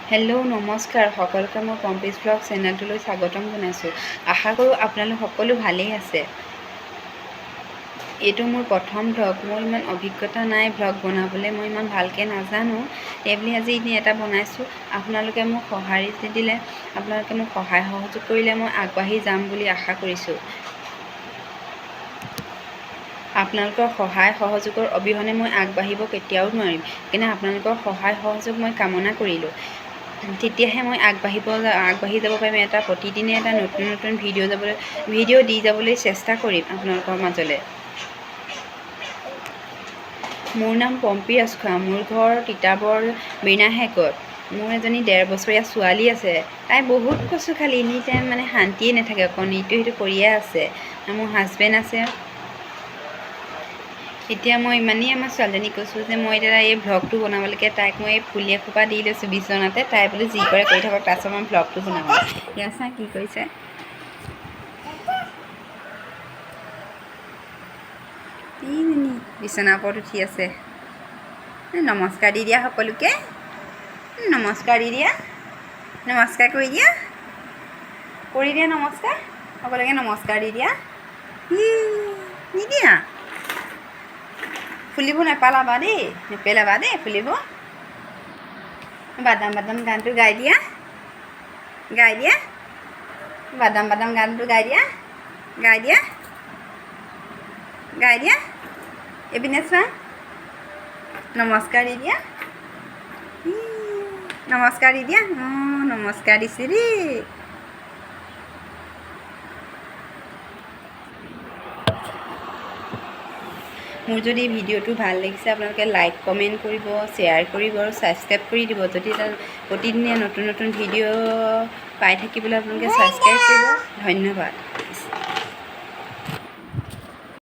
Hello' নমস্কাৰ সকলোকে মই পম্পিজ ব্লগ চেনেলটোলৈ স্বাগতম জনাইছোঁ। আশা কৰোঁ আপোনালোক সকলো ভালেই আছে। এইটো মোৰ প্ৰথম ব্লগ। মোৰ ইমান অভিজ্ঞতা নাই ব্লগ বনাবলৈ, মই ইমান ভালকৈ নাজানো। এইবুলি আজি এনে এটা বনাইছোঁ। আপোনালোকে মোক সঁহাৰি দিলে, আপোনালোকে মোক সহায় সহযোগ কৰিলে মই আগবাঢ়ি যাম বুলি আশা কৰিছোঁ। আপোনালোকৰ সহায় সহযোগৰ অবিহনে মই আগবাঢ়িব কেতিয়াও নোৱাৰিম। সেইকাৰণে আপোনালোকৰ সহায় সহযোগ মই কামনা কৰিলোঁ। তেতিয়াহে মই আগবাঢ়ি যাব পাৰিম। প্ৰতিদিনে এটা নতুন নতুন ভিডিঅ' দি যাবলৈ চেষ্টা কৰিম আপোনালোকৰ মাজলৈ। মোৰ নাম পম্পী ৰাজখোৱা। মোৰ ঘৰ তিতাবৰ বীণাহেকত। মোৰ এজনী 1.5 বছৰীয়া ছোৱালী আছে। তাই বহুত কচু খালি, এনি টাইম মানে শান্তিয়ে নাথাকে, অকণ ইটো সিটো কৰিয়ে আছে। মোৰ হাজবেণ্ড আছে। এতিয়া মই ইমানেই আমাৰ ছোৱালীজনীক কৈছোঁ যে মই এতিয়া এই ভ্লগটো বনাবলৈকে তাইক মই ফুলি এসোপা দি লৈছোঁ বিচনাতে। তাই বোলো যি কৰে কৰি থাকক, তাৰপিছত মই ভ্লগটো বনাম। ইয়াৰ চা কি কৰিছে, বিচনাৰ ওপৰত উঠি আছে। নমস্কাৰ দি দিয়া সকলোকে, নমস্কাৰ দি দিয়া, নমস্কাৰ কৰি দিয়া, নমস্কাৰ সকলোকে নমস্কাৰ দি দিয়া। নিদিয়া, ফুলিব নেপেলাবা দেই, ফুলিব। বাদাম বাদাম গানটো গাই দিয়া, বাদাম বাদাম গানটো গাই দিয়া, এইপিনে চোৱা, নমস্কাৰ দি দিয়া, নমস্কাৰ দি দিয়া। নমস্কাৰ দিছে দেই। মোৰ যদি ভিডিঅ'টো ভাল লাগিছে আপোনালোকে লাইক কমেণ্ট কৰিব, শ্বেয়াৰ কৰিব আৰু ছাবস্ক্ৰাইব কৰি দিব। যদি প্ৰতিদিনে নতুন নতুন ভিডিঅ' পাই থাকিবলৈ আপোনালোকে ছাবস্ক্ৰাইব কৰিব। ধন্যবাদ।